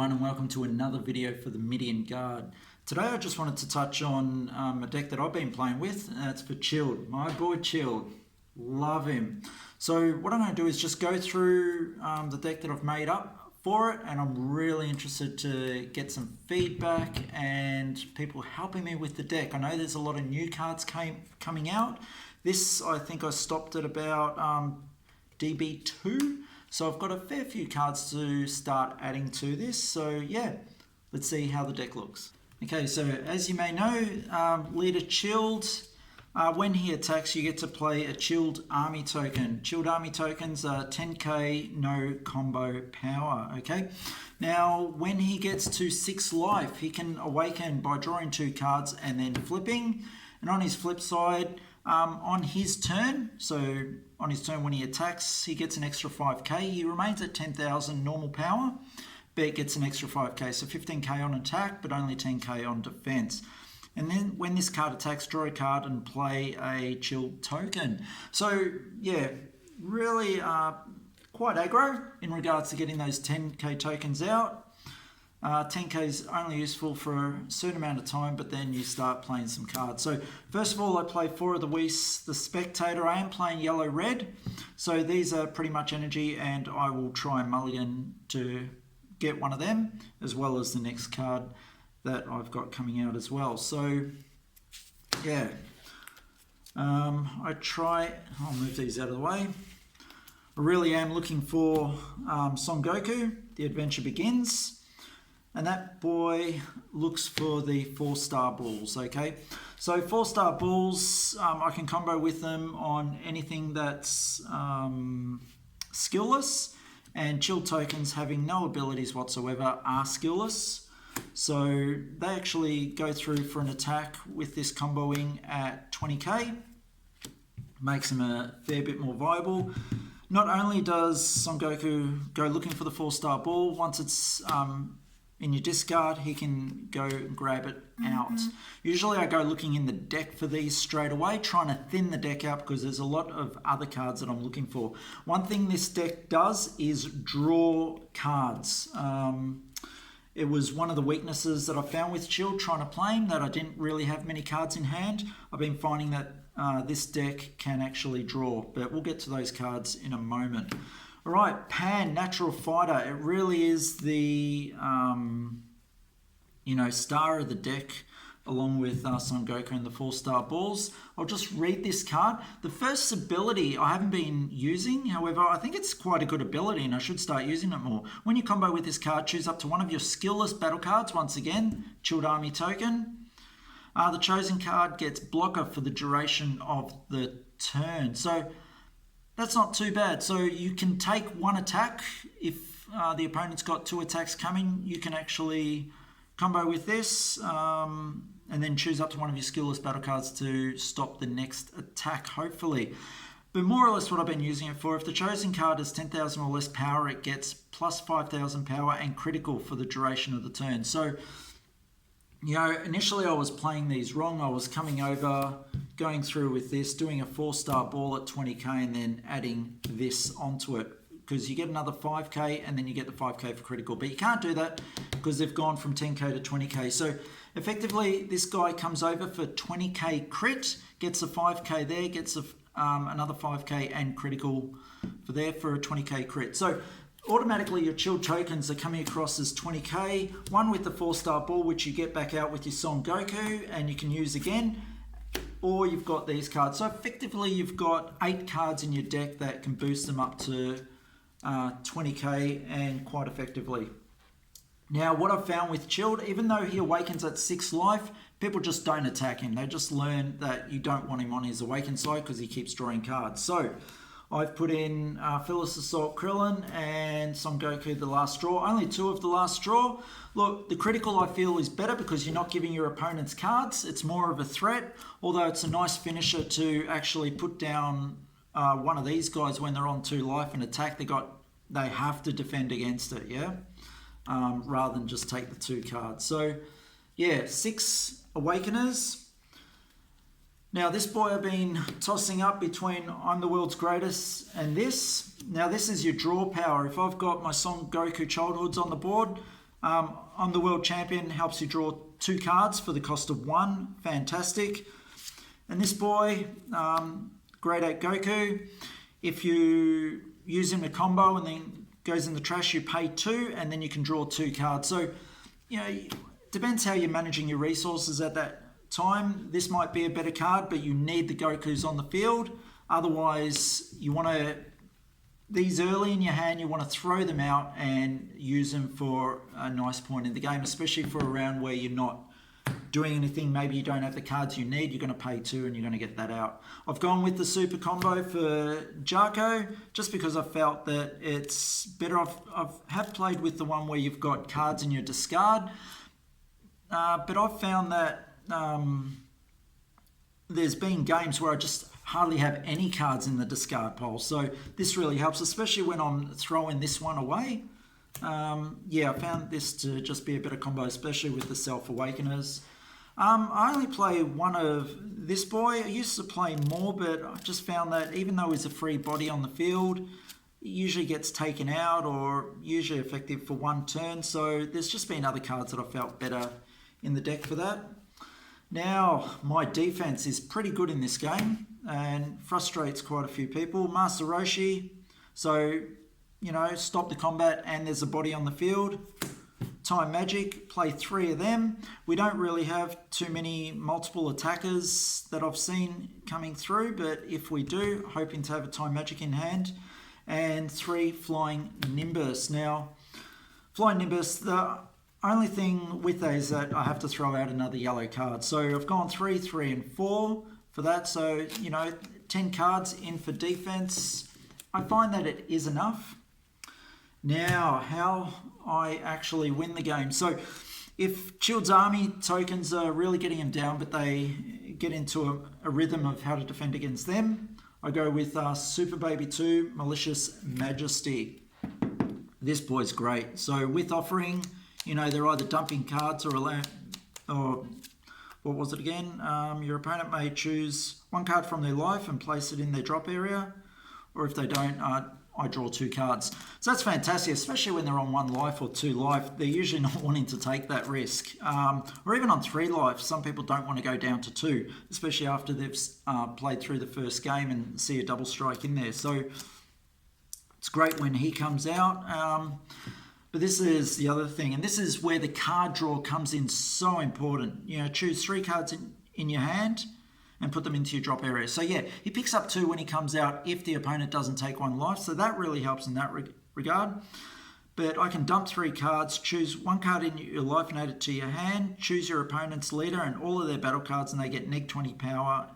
everyone, and welcome to another video for the Midian Guard. Today I just wanted to touch on a deck that I've been playing with, and that's for Chilled. My boy Chilled. Love him. So what I'm going to do is just go through the deck that I've made up for it, and I'm really interested to get some feedback and people helping me with the deck. I know there's a lot of new cards coming out. This, I think I stopped at about DB2. So I've got a fair few cards to start adding to this. So yeah, let's see how the deck looks. Okay, so as you may know, leader Chilled, when he attacks, you get to play a Chilled Army token. Chilled Army tokens are 10k, no combo power, okay? Now, when he gets to 6 life, he can awaken by drawing 2 cards and then flipping. And on his flip side, on his turn, so on his turn when he attacks, he gets an extra 5k. He remains at 10,000 normal power, but it gets an extra 5k. So 15k on attack, but only 10k on defense. And then when this card attacks, draw a card and play a Chilled token. So yeah, really quite aggro in regards to getting those 10k tokens out. 10k is only useful for a certain amount of time, but then you start playing some cards. So first of all, I play 4 of the Weiss, the Spectator. I am playing yellow-red, so these are pretty much energy, and I will try and mulligan to get one of them, as well as the next card that I've got coming out as well. So yeah, I'll move these out of the way. I really am looking for Son Goku, The Adventure Begins. And that boy looks for the 4-star bulls, okay? So 4-star bulls, I can combo with them on anything that's skillless, and Chilled tokens having no abilities whatsoever are skillless. So they actually go through for an attack with this comboing at 20k. Makes them a fair bit more viable. Not only does Son Goku go looking for the 4-star bull, once it's in your discard, he can go and grab it out. Usually I go looking in the deck for these straight away, trying to thin the deck out because there's a lot of other cards that I'm looking for. One thing this deck does is draw cards. It was one of the weaknesses that I found with Chilled trying to play him, that I didn't really have many cards in hand. I've been finding that this deck can actually draw, but we'll get to those cards in a moment. All right, Pan, Natural Fighter. It really is the, star of the deck, along with Son Goku and the 4-star balls. I'll just read this card. The first ability I haven't been using, however, I think it's quite a good ability and I should start using it more. When you combo with this card, choose up to one of your skillless battle cards. Once again, Chilled Army token. The chosen card gets blocker for the duration of the turn. So that's not too bad. So you can take 1 attack. If the opponent's got 2 attacks coming, you can actually combo with this and then choose up to one of your skillless battle cards to stop the next attack, hopefully. But more or less what I've been using it for, if the chosen card is 10,000 or less power, it gets plus 5,000 power and critical for the duration of the turn. So, initially I was playing these wrong. I was coming over, going through with this, doing a 4-star ball at 20k and then adding this onto it, because you get another 5k and then you get the 5k for critical. But you can't do that because they've gone from 10k to 20k. So effectively this guy comes over for 20k crit, gets a 5k there, gets another 5k and critical for a 20k crit. So automatically your Chilled tokens are coming across as 20k, one with the 4-star ball, which you get back out with your Son Goku and you can use again, or you've got these cards. So effectively you've got 8 cards in your deck that can boost them up to 20k and quite effectively. Now what I've found with Chilled, even though he awakens at 6 life, people just don't attack him. They just learn that you don't want him on his awakened side because he keeps drawing cards. So I've put in Phyllis Assault Krillin and Son Goku the last straw. Only 2 of the last straw. Look, the critical I feel is better because you're not giving your opponents cards. It's more of a threat, although it's a nice finisher to actually put down one of these guys when they're on 2 life and attack. They have to defend against it, yeah? Rather than just take the 2 cards. So yeah, 6 Awakeners. Now this boy I've been tossing up between I'm the world's greatest and this. Now this is your draw power. If I've got my Son Goku Childhoods on the board, I'm the world champion, helps you draw 2 cards for the cost of 1. Fantastic. And this boy, grade 8 Goku, if you use him to combo and then goes in the trash, you pay 2 and then you can draw 2 cards. So, depends how you're managing your resources at that time. This might be a better card, but you need the Gokus on the field. Otherwise, you want to, these early in your hand, you want to throw them out and use them for a nice point in the game, especially for a round where you're not doing anything. Maybe you don't have the cards you need, you're going to pay 2 and you're going to get that out. I've gone with the super combo for Jarko just because I felt that it's better off. I have played with the one where you've got cards in your discard, but I've found that there's been games where I just hardly have any cards in the discard pile. So this really helps, especially when I'm throwing this one away. I found this to just be a better combo, especially with the Self-Awakeners. I only play one of this boy. I used to play more, but I just found that even though he's a free body on the field, he usually gets taken out or usually effective for 1 turn. So there's just been other cards that I felt better in the deck for that. Now, my defense is pretty good in this game and frustrates quite a few people. Master Roshi, so, stop the combat and there's a body on the field. Time Magic, play 3 of them. We don't really have too many multiple attackers that I've seen coming through, but if we do, hoping to have a Time Magic in hand. And 3 Flying Nimbus. Now, Flying Nimbus, the only thing with that is that I have to throw out another yellow card. So I've gone 3, 3, and 4 for that. So, 10 cards in for defense. I find that it is enough. Now, how I actually win the game. So if Chilled's army tokens are really getting him down, but they get into a rhythm of how to defend against them, I go with Super Baby 2, Malicious Majesty. This boy's great. So with offering, they're either dumping cards or what was it again? Your opponent may choose 1 card from their life and place it in their drop area, or if they don't, I draw 2 cards. So that's fantastic, especially when they're on 1 life or 2 life. They're usually not wanting to take that risk. Or even on 3 life, some people don't want to go down to 2, especially after they've played through the first game and see a double strike in there. So it's great when he comes out. But this is the other thing, and this is where the card draw comes in so important. Choose 3 cards in your hand and put them into your drop area. So yeah, he picks up 2 when he comes out if the opponent doesn't take 1 life. So that really helps in that regard. But I can dump 3 cards, choose 1 card in your life and add it to your hand, choose your opponent's leader and all of their battle cards, and they get -20 power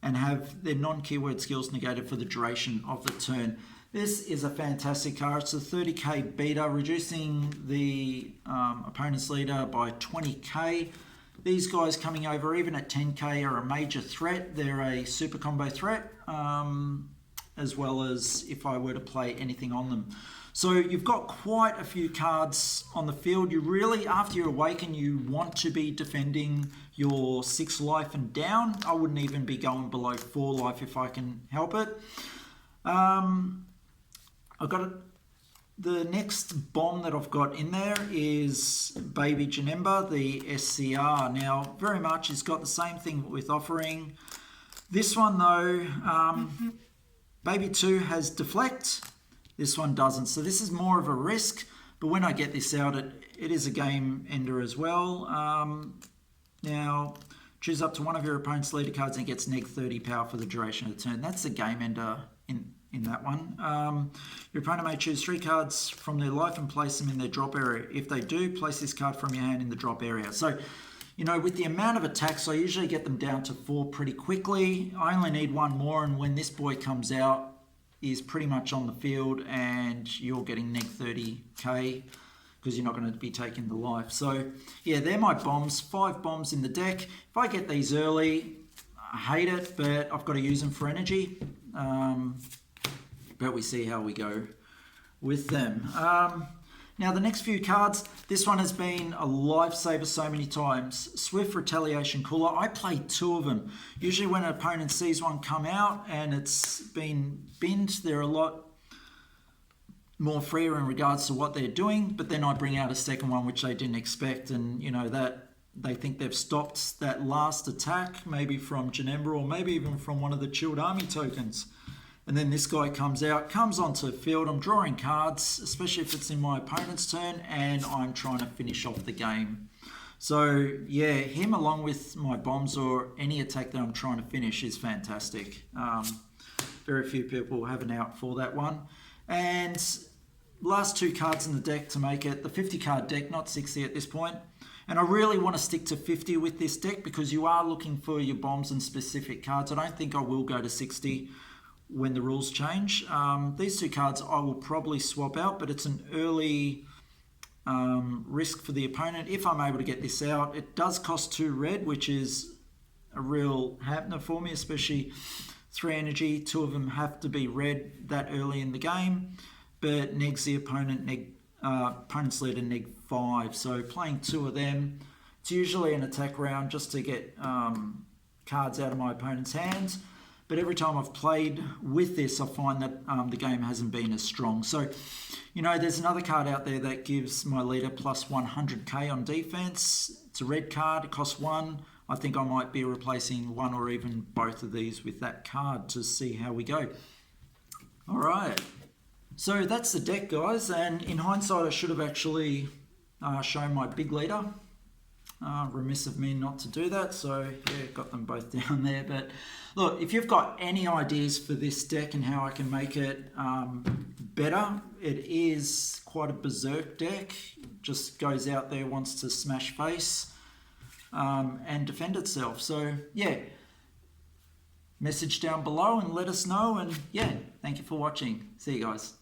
and have their non-keyword skills negated for the duration of the turn. This is a fantastic card. It's a 30k beater, reducing the opponent's leader by 20k. These guys coming over even at 10k are a major threat. They're a super combo threat, as well as if I were to play anything on them. So you've got quite a few cards on the field. You really, after you awaken, you want to be defending your 6 life and down. I wouldn't even be going below 4 life if I can help it. I've got the next bomb that I've got in there is Baby Janemba, the SCR. Now, very much it's got the same thing with offering. This one though, Baby 2 has deflect. This one doesn't. So this is more of a risk, but when I get this out, it is a game ender as well. Now, choose up to one of your opponent's leader cards and it gets -30 power for the duration of the turn. That's a game ender in that one. Your opponent may choose 3 cards from their life and place them in their drop area. If they do, place this card from your hand in the drop area. So, with the amount of attacks, I usually get them down to 4 pretty quickly. I only need 1 more, and when this boy comes out, he's pretty much on the field, and you're getting -30k because you're not going to be taking the life. So, yeah, they're my bombs. 5 bombs in the deck. If I get these early, I hate it, but I've got to use them for energy. But we see how we go with them. Now the next few cards, this one has been a lifesaver so many times. Swift Retaliation Cooler. I play 2 of them. Usually when an opponent sees one come out and it's been binned, they're a lot more freer in regards to what they're doing, but then I bring out a second one which they didn't expect, and that they think they've stopped that last attack, maybe from Janemba or maybe even from one of the chilled army tokens. And then this guy comes onto the field. I'm drawing cards, especially if it's in my opponent's turn, and I'm trying to finish off the game. So yeah, him along with my bombs or any attack that I'm trying to finish is fantastic. Very few people have an out for that one. And last 2 cards in the deck to make it the 50 card deck, not 60 at this point. And I really want to stick to 50 with this deck because you are looking for your bombs and specific cards. I don't think I will go to 60 when the rules change. These 2 cards I will probably swap out, but it's an early risk for the opponent. If I'm able to get this out, it does cost 2 red, which is a real happener for me, especially 3 energy. 2 of them have to be red that early in the game, but negs the opponent, opponent's leader neg 5. So playing 2 of them, it's usually an attack round just to get cards out of my opponent's hands. But every time I've played with this, I find that the game hasn't been as strong. So, there's another card out there that gives my leader plus 100k on defense. It's a red card, it costs 1. I think I might be replacing 1 or even both of these with that card to see how we go. All right. So that's the deck, guys. And in hindsight, I should have actually shown my big leader. Remiss of me not to do that, so yeah, got them both down there. But look, if you've got any ideas for this deck and how I can make it better, it is quite a berserk deck. Just goes out there, wants to smash face and defend itself. So yeah, message down below and let us know. And yeah, thank you for watching. See you guys.